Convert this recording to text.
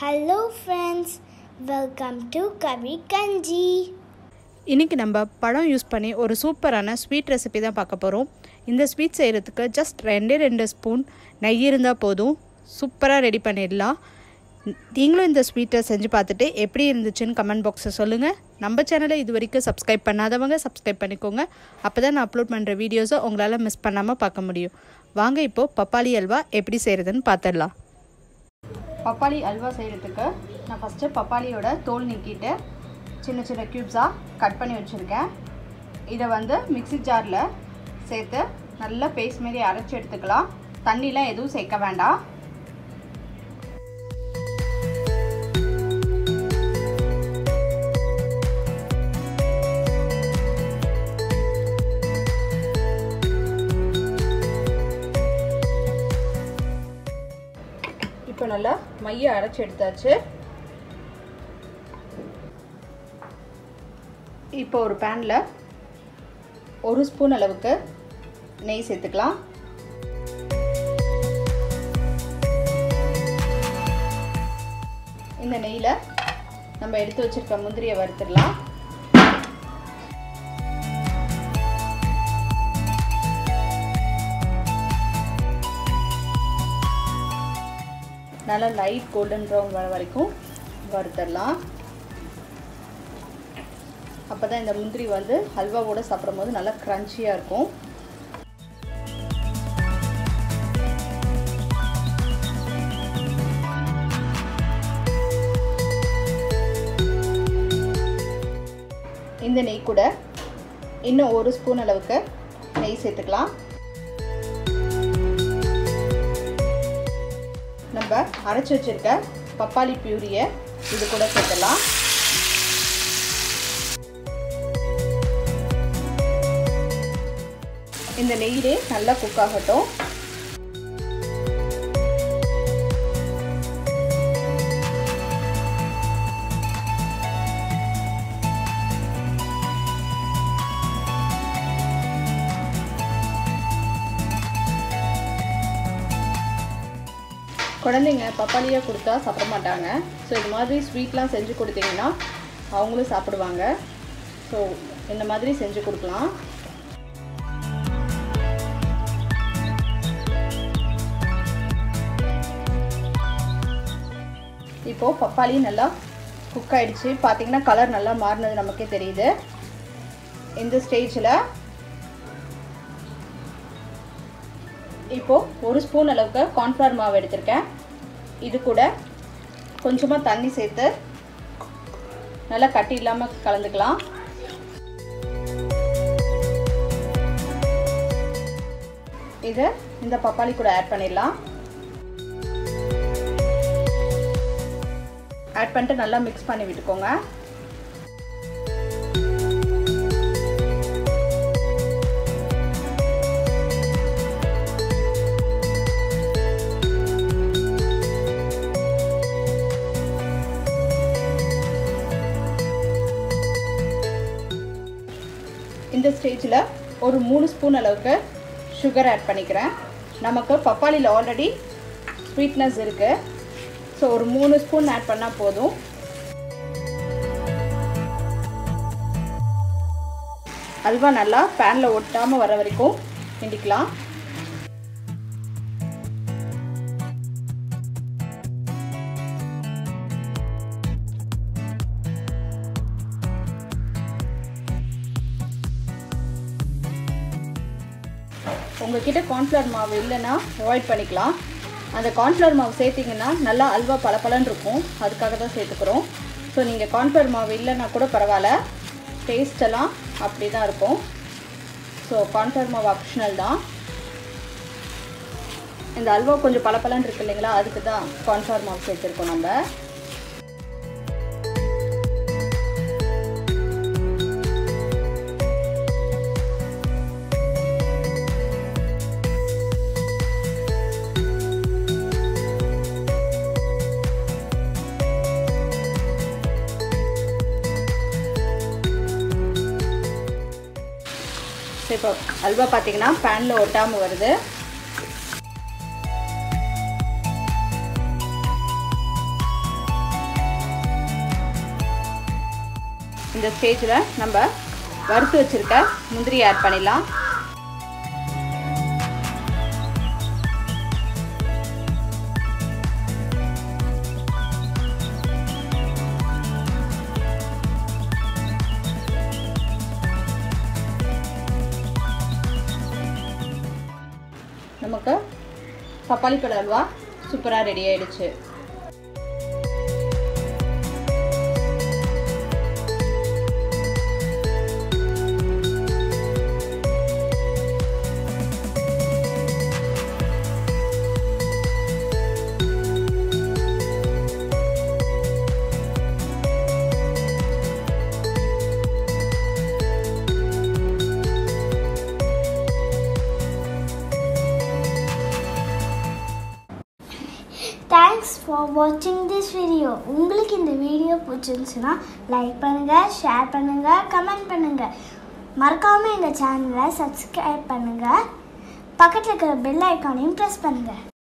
Hello friends, welcome to Kavi Kanji. இன்னைக்கு நம்ம பழம் யூஸ் பண்ணி ஒரு சூப்பரான ஸ்வீட் ரெசிபி தான் பார்க்க போகிறோம். இந்த ஸ்வீட் செய்கிறதுக்கு ஜஸ்ட் 2 ஸ்பூன் நெய் இருந்தால் போதும், சூப்பராக ரெடி பண்ணிடலாம். நீங்களும் இந்த ஸ்வீட்டை செஞ்சு பார்த்துட்டு எப்படி இருந்துச்சுன்னு கமெண்ட் பாக்ஸில் சொல்லுங்கள். நம்ம சேனலை இது வரைக்கும் சப்ஸ்கிரைப் பண்ணாதவங்க சப்ஸ்கிரைப் பண்ணிக்கோங்க. அப்போ தான் நான் அப்லோட் பண்ணுற வீடியோஸை உங்களால் மிஸ் பண்ணாமல் பார்க்க முடியும். வாங்க இப்போது பப்பாளி அல்வா எப்படி செய்கிறதுன்னு பார்த்துடலாம். பப்பாளி அல்வா செய்கிறதுக்கு நான் ஃபஸ்ட்டு பப்பாளியோட தோல் நீக்கிட்டு சின்ன சின்ன க்யூப்ஸாக கட் பண்ணி வச்சுருக்கேன். இதை மிக்ஸி ஜாரில் சேர்த்து நல்லா பேஸ்ட் மாரி அரைச்சி எடுத்துக்கலாம். தண்ணிலாம் எதுவும் சேர்க்க வேண்டாம். இப்போ நல்லா மைய அரைச்சி எடுத்தாச்சு. இப்போ ஒரு பேனில் 1 ஸ்பூன் அளவுக்கு நெய் சேர்த்துக்கலாம். இந்த நெய்யில் நம்ம எடுத்து வச்சிருக்க முந்திரியை வறுத்துடலாம். நல்லா லைட் கோல்டன் ப்ரௌன் வர வரைக்கும் வறுத்துடலாம். அப்போ தான் இந்த முந்திரி ஹல்வாவோடு சாப்பிடும் போது நல்லா க்ரன்ச்சியாக இருக்கும். இந்த நெய் கூட இன்னும் 1 ஸ்பூன் அளவுக்கு நெய் சேர்த்துக்கலாம். நம்ம அரைச்சி வச்சிருக்க பப்பாளி பியூரியை இது கூட சேர்த்துடலாம். இந்த நெய்யிலே நல்லா குக் ஆகட்டும். குழந்தைங்க பப்பாளியாக கொடுத்தா சாப்பிட மாட்டாங்க. ஸோ இது மாதிரி ஸ்வீட்லாம் செஞ்சு கொடுத்தீங்கன்னா அவங்களும் சாப்பிடுவாங்க. ஸோ இந்த மாதிரி செஞ்சு கொடுக்கலாம். இப்போது பப்பாளி நல்லா குக் ஆகிடுச்சு. பார்த்திங்கன்னா கலர் நல்லா மாறினது நமக்கே தெரியுது. இந்த ஸ்டேஜில் இப்போது 1 ஸ்பூன் அளவுக்கு கார்ன்ஃப்ளவர் மாவு எடுத்திருக்கேன். இது கூட கொஞ்சமாக தண்ணி சேர்த்து நல்லா கட்டி இல்லாமல் கலந்துக்கலாம். இதை இந்த பப்பாளி கூட ஆட் பண்ணிடலாம். ஆட் பண்ணிட்டு நல்லா மிக்ஸ் பண்ணி விட்டுக்கோங்க. இந்த ஸ்டேஜில் ஒரு 3 ஸ்பூன் அளவுக்கு சுகர் ஆட் பண்ணிக்கிறேன். நமக்கு பப்பாளியில் ஆல்ரெடி ஸ்வீட்னஸ் இருக்குது. ஸோ ஒரு 3 ஸ்பூன் ஆட் பண்ணால் போதும். அல்வா நல்லா பேனில் ஒட்டாமல் வர வரைக்கும் கிண்டிக்கலாம். உங்கள்கிட்ட கார்ன்ஃப்ளவர் மாவு இல்லைன்னா அவாய்ட் பண்ணிக்கலாம். அந்த கார்ன்ஃப்ளவர் மாவு சேர்த்திங்கன்னா நல்லா அல்வா பலப்பலன்னு இருக்கும். அதுக்காக தான் சேர்த்துக்கிறோம். ஸோ நீங்கள் கார்ன்ஃப்ளவர் மாவு இல்லைன்னா கூட பரவாயில்ல, டேஸ்டெல்லாம் அப்படி தான் இருக்கும். ஸோ கார்ன்ஃப்ளவர் மாவு ஆப்ஷனல் தான். இந்த அல்வா கொஞ்சம் பலப்பலன்னு இருக்கு இல்லைங்களா, அதுக்கு தான் கார்ன்ஃப்ளவர் மாவு சேர்த்துருக்கோம் நம்ம. இப்போ அல்வா பார்த்தீங்கன்னா பேனில் ஒட்டாமல் வருது. இந்த ஸ்டேஜில் நம்ம வறுத்து வச்சுருக்க முந்திரி ஆட் பண்ணிடலாம். நமக்கு பப்பாளி பழ அல்வா சூப்பராக ரெடி ஆயிடுச்சு. Thanks for watching this video. உங்களுக்கு இந்த வீடியோ பிடிச்சிருந்துச்சுன்னா லைக் பண்ணுங்க, ஷேர் பண்ணுங்க, கமெண்ட் பண்ணுங்க. மறக்காம எங்க சேனலை சப்ஸ்கிரைப் பண்ணுங்க. பக்கத்துல இருக்கிற பெல் ஐகானையும் பிரஸ் பண்ணுங்க.